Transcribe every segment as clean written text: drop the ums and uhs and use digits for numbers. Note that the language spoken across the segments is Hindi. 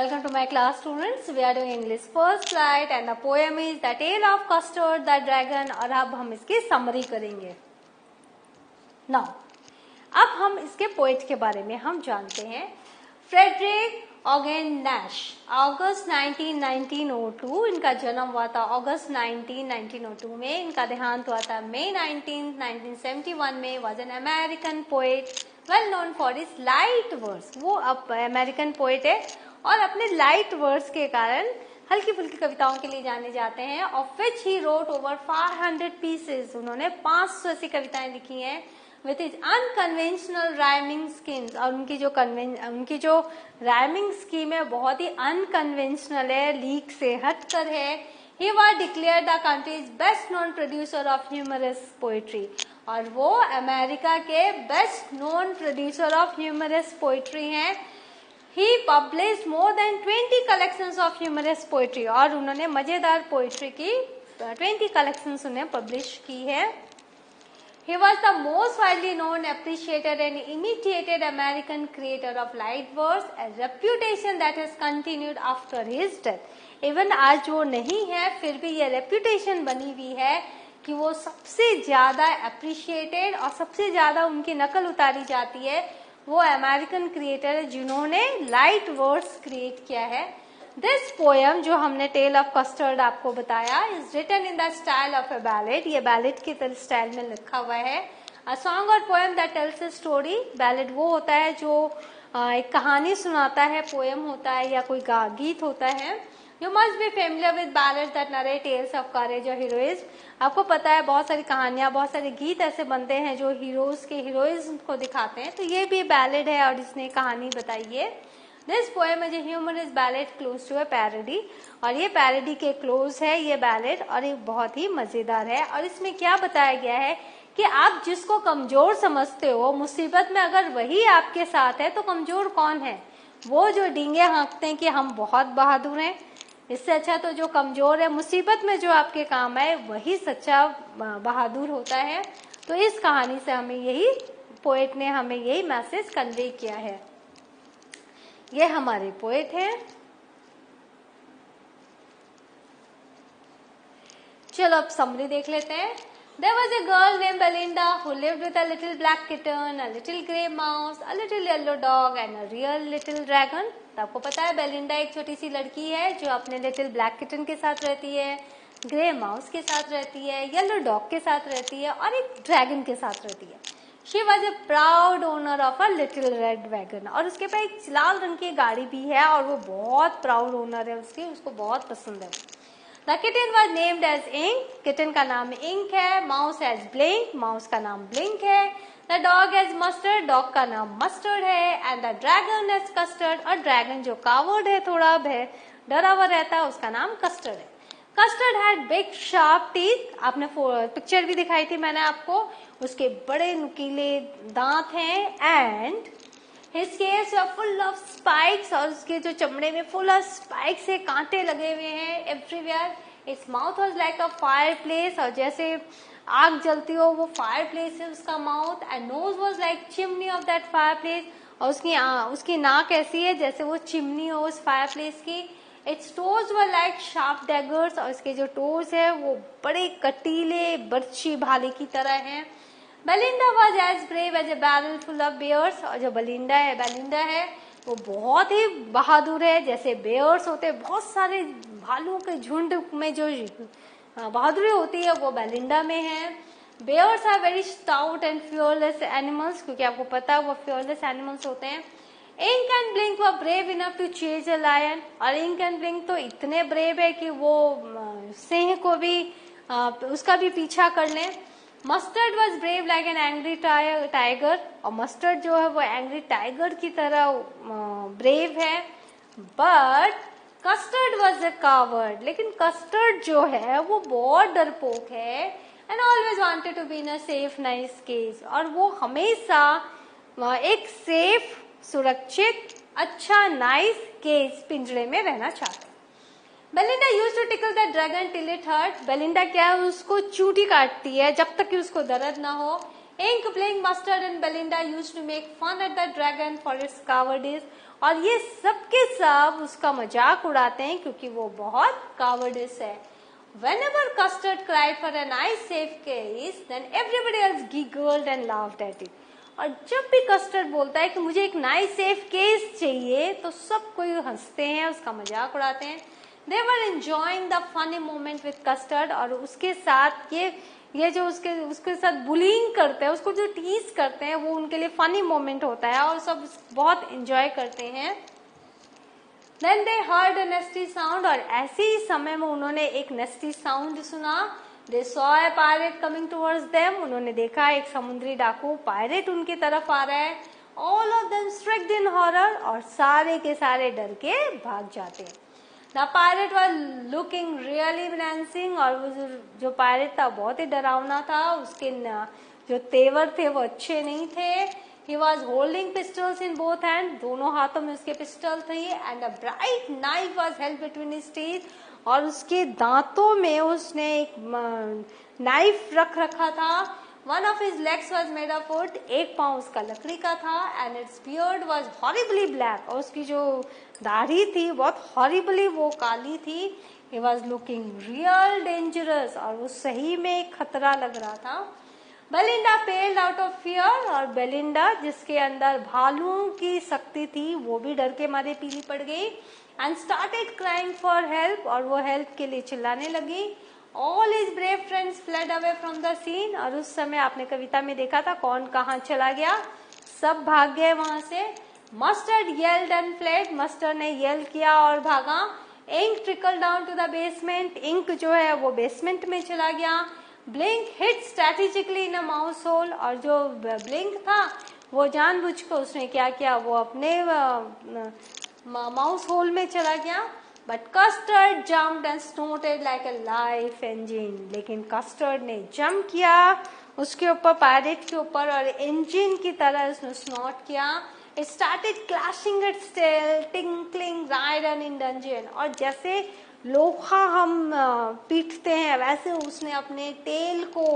Welcome to my class, students. We are doing English first flight and the poem is The Tale of Custard the Dragon. और अब हम इसकी समरी करेंगे. Now, अब हम इसके पोएट के बारे में हम जानते हैं. फ्रेडरिक ऑगेन नैश, अगस्त 1902 इनका जन्म हुआ था. अगस्त 1902 में इनका देहांत हुआ था. मई 1971 में. Was an American poet well known for his light verse. वो अब अमेरिकन पोएट है और अपने लाइट वर्स के कारण हल्की फुल्की कविताओं के लिए जाने जाते हैं. Of which he wrote over 500 pieces. उन्होंने 500 ऐसी कविताएं लिखी हैं with is unconventional rhyming schemes. और उनकी जो राइमिंग स्कीम है बहुत ही अनकन्वेंशनल है, लीक से हटकर है. He was declared the country's best known producer of humorous poetry. और वो अमेरिका के best known producer of humorous poetry हैं. He published more than 20 collections of humorous poetry. और उन्होंने मजेदार पोएट्री की 20 collections उन्हें पब्लिश की है. He was the most widely known, appreciated and imitated American creator of light verse, a reputation that has continued after his death. Even आज वो नहीं है फिर भी ये reputation बनी हुई है कि वो सबसे ज्यादा appreciated और सबसे ज्यादा उनकी नकल उतारी जाती है. वो अमेरिकन क्रिएटर है जिन्होंने लाइट वर्ड्स क्रिएट किया है. दिस पोएम जो हमने टेल ऑफ कस्टर्ड आपको बताया is written in the style of a ballad. ये बैलेड की तरह स्टाइल में लिखा हुआ है. अ सॉन्ग और poem that tells a story. Ballad वो होता है जो एक कहानी सुनाता है, पोएम होता है या कोई गीत होता है. You must be familiar with ballads that narrate tales of courage और हीरोइज्म. आपको पता है बहुत सारी कहानियां, बहुत सारे गीत ऐसे बनते हैं जो हीरोज के हीरोइज्म को दिखाते हैं. तो ये भी बैलेड है और इसने कहानी बताई है. This poem is a humorous ballad close to a parody. और ये पैरोडी के क्लोज है ये बैलेड और ये बहुत ही मजेदार है. और इसमें क्या बताया गया है कि आप जिसको कमजोर समझते हो मुसीबत में अगर वही आपके साथ है तो कमजोर कौन है? वो जो डींगे हाँकते हैं कि हम बहुत बहादुर हैं. इससे अच्छा तो जो कमजोर है मुसीबत में जो आपके काम है वही सच्चा बहादुर होता है. तो इस कहानी से हमें यही पोएट ने हमें यही मैसेज कन्वे किया है. ये हमारे पोएट हैं. चलो अब समरी देख लेते हैं. There was a girl named Belinda who lived with a little black kitten, a little grey mouse, a little yellow dog and a real little dragon. तो आपको पता है बेलिंडा एक छोटी सी लड़की है जो अपने लिटिल ब्लैक किटन के साथ रहती है, ग्रे माउस के साथ रहती है, येलो डॉग के साथ रहती है और एक ड्रैगन के साथ रहती है. She was a proud owner of a little red wagon. और उसके पास एक लाल रंग की गाड़ी भी है और वो बहुत प्राउड ओनर है उसकी, उसको बहुत पसंद है. The kitten was named as Ink. Kitten का नाम इंक है. Mouse as Blink. माउस का नाम ब्लिंक है. The dog as Mustard. Dog का नाम मस्टर्ड है. And the dragon as Custard. और ड्रैगन जो कावर्ड है, थोड़ा डरा हुआ रहता है, उसका नाम कस्टर्ड है. Custard had big sharp teeth. आपने पिक्चर भी दिखाई थी मैंने आपको. उसके बड़े नुकीले दांत हैं. And His ears were full of spikes. और उसके जो चमड़े में full of spikes है, कांटे लगे हुए हैं everywhere. His mouth was like a fireplace. और जैसे आग जलती हो वो fireplace है उसका mouth. And nose was like chimney of that fireplace. और उसकी नाक ऐसी है जैसे वो चिमनी हो उस fireplace की. Its toes were like sharp daggers. और इसके जो toes है वो बड़े कटीले बर्छी भाले की तरह हैं. Belinda was as brave as a barrel full of bears. और जो बेलिंडा है वो बहुत ही बहादुर है. जैसे बेयर्स होते हैं, बहुत सारे भालुओं के झुंड में जो बहादुरी होती है वो बेलिंडा में है. Bears are very stout and fearless animals. क्योंकि आपको पता है वो फियरलेस एनिमल्स होते हैं. Ink and Blink were brave enough to chase a lion. और इंक एंड ब्लिंक तो इतने ब्रेव है कि वो सिंह को भी उसका भी पीछा कर लें. Mustard was brave like an angry tiger. और मस्टर्ड जो है वो एंग्री टाइगर की तरह ब्रेव है. But Custard was a coward. लेकिन कस्टर्ड जो है वो बहुत डरपोक है. And always wanted to be in a safe nice cage. और वो हमेशा एक सेफ, सुरक्षित, अच्छा, नाइस केज, पिंजरे में रहना चाहता है. Belinda used to tickle the dragon till it hurt. Belinda क्या है उसको चूंटी काटती है जब तक कि उसको दर्द ना हो. Ink, Blink, Mustard and Belinda used to make fun at the dragon for its cowardice. और ये सब के सब उसका मजाक उड़ाते हैं क्योंकि वो बहुत कावर्डिस है. Whenever Custard cried for a nice safe case, then everybody else giggled and laughed at it. और जब भी कस्टर्ड बोलता है कि मुझे एक नाइस सेफ केस चाहिए तो सब कोई हंसते हैं, उसका मजाक उड़ाते हैं. They were enjoying the funny moment with Custard. और उसके साथ ये जो उसके साथ बुलिंग करते हैं, उसको जो टीज करते हैं, वो उनके लिए फनी मोमेंट होता है और सब बहुत एंजॉय करते हैं. Then they heard a nasty sound. और ऐसे ही समय में उन्होंने एक nasty sound सुना. They saw a pirate coming towards them. उन्होंने देखा एक समुद्री डाकू पायरेट उनकी तरफ आ रहा है. All of them shrieked in horror. और सारे के सारे डर के भाग जाते हैं. The pirate was looking really menacing. और वो जो पायरेट था बहुत ही डरावना था. उसके जो तेवर थे वो अच्छे नहीं थे. He was holding pistols in both hands. दोनों हाथों में उसके पिस्टल थे. And a bright knife was held between his teeth. और उसके दांतों में उसने एक नाइफ रख रखा था. One of his legs was made of wood. एक पांव उसका लकड़ी का था. And its beard was horribly black. और उसकी जो दाढ़ी थी बहुत horribly वो काली थी. He was looking real dangerous. और वो सही में एक खतरा लग रहा था. Belinda paled out of fear. और बेलिंडा जिसके अंदर भालुओं की शक्ति थी वो भी डर के मारे पीली पड़ गई. And started crying for help. और वो हेल्प के लिए चिल्लाने लगी. All his brave friends fled away from the scene. और उस समय आपने कविता में देखा था कौन कहाँ चला गया, सब भाग गए वहां से. Mustard yelled and fled. Mustard ने येल किया और भागा. Ink trickled down to the basement. Ink जो है वो बेसमेंट में चला गया. Blink hit strategically in a mouse hole. और जो ब्लिंक था वो जानबूझकर उसने क्या किया, वो अपने माउस होल में चला गया. But Custard jumped and snorted like a life engine. लेकिन कस्टर्ड ने जंप किया उसके ऊपर, पायरेट के ऊपर, और इंजन की तरह उसने स्नॉट किया. It started clashing its tail, tinkling iron in dungeon. और जैसे लोहा हम पीटते हैं वैसे उसने अपने टेल को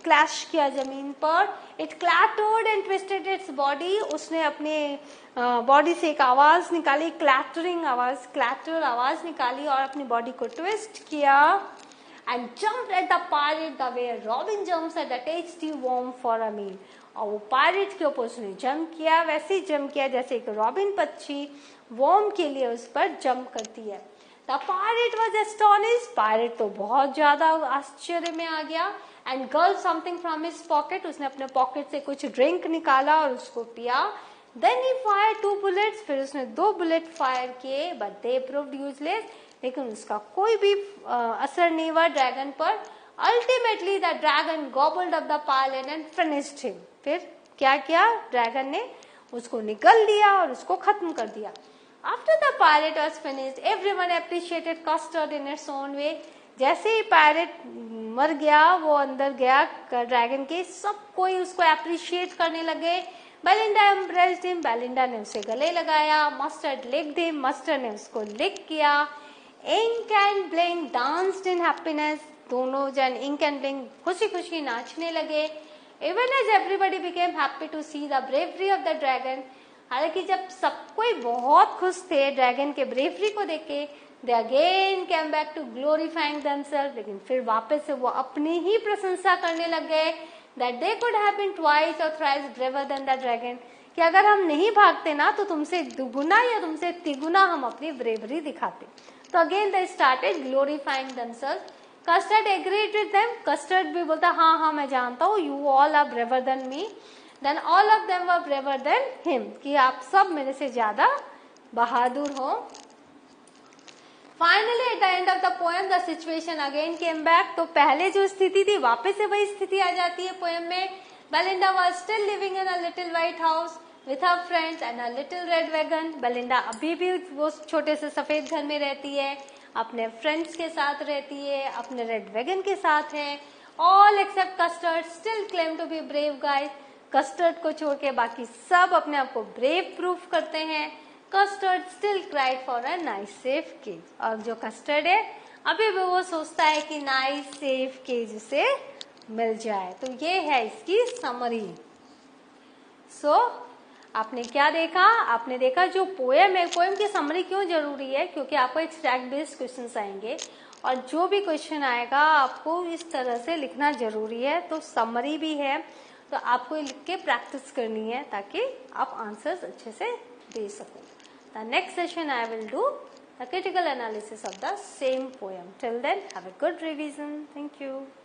क्लैश किया जमीन पर. It clattered and twisted its body. उसने अपने बॉडी से एक आवाज निकाली, क्लैटरिंग आवाज, क्लैटर आवाज निकाली और अपनी बॉडी को ट्विस्ट किया. And jumped at the pirate the way robin jumps at a tasty worm for a meal. और वो पायरेट के ऊपर उसने जंप किया, वैसे ही जंप किया जैसे एक रॉबिन पक्षी वर्म के लिए उस पर जंप करती है. The pirate was astonished. Pirate तो बहुत ज्यादा आश्चर्य में आ गया. And gulped something from his pocket. उसने अपने पॉकेट से कुछ ड्रिंक निकाला और उसको पिया. Then he fired 2 bullets. फिर उसने 2 बुलेट फायर किए. But they proved useless. लेकिन उसका कोई भी असर नहीं हुआ ड्रैगन पर. Ultimately the dragon gobbled up the pilot and finished him. फिर क्या किया, ड्रैगन ने उसको निगल लिया और उसको खत्म कर दिया. After the pirate was finished, everyone appreciated Custard in its own way. जैसे ही पायरेट मर गया, वो अंदर गया ड्रैगन के, सब कोई उसको अप्रिशिएट करने लगे. Belinda embraced him. बेलिंडा ने उसे गले लगाया. Mustard licked him. मस्टर्ड ने उसको लिक किया. Ink and Blink danced in happiness. दोनों जन इंक एंड ब्लिंक खुशी खुशी नाचने लगे. Even as everybody became happy to see the bravery of the dragon. हालांकि जब सब कोई बहुत खुश थे ड्रैगन के ब्रेवरी को देख के, they again came back to glorifying themselves. लेकिन फिर वापस से वो अपनी ही प्रशंसा करने लग गए. That they could have been twice or thrice braver than the dragon. कि अगर हम नहीं भागते ना तो तुमसे दुगुना या तुमसे तिगुना हम अपनी ब्रेवरी दिखाते. तो again they started glorifying themselves. Custard agreed with them. Custard भी बोलता हाँ मैं जानता हूँ, you all are braver than me. Then all of them were braver than him. कि आप सब मेरे से ज्यादा बहादुर हो. Finally, at the end of the poem, the situation again came back. तो पहले जो स्थिति थी वापस से वही स्थिति आ जाती है पोएम में. Belinda was still living in a little white house with her friends and a little red wagon. Belinda अभी भी वो छोटे से सफेद घर में रहती है, अपने फ्रेंड्स के साथ रहती है, अपने रेड वैगन के साथ है. All except Custard still claim to be brave guys. Custard को छोड़ के बाकी सब अपने आप को ब्रेव प्रूफ करते हैं. Custard still cried for a nice safe cage. और जो कस्टर्ड है अभी भी वो सोचता है कि नाइस सेफ केज उसे मिल जाए. तो ये है इसकी समरी. सो आपने क्या देखा? आपने देखा जो पोएम है, पोएम की समरी क्यों जरूरी है? क्योंकि आपको एक स्टैक बेस्ड क्वेश्चन आएंगे और जो भी क्वेश्चन आएगा आपको इस तरह से लिखना जरूरी है। तो समरी भी है, तो आपको लिख के प्रैक्टिस करनी है ताकि आप आंसर्स अच्छे से दे सको। The next session I will do the critical analysis of the same poem. Till then, have a good revision. Thank you.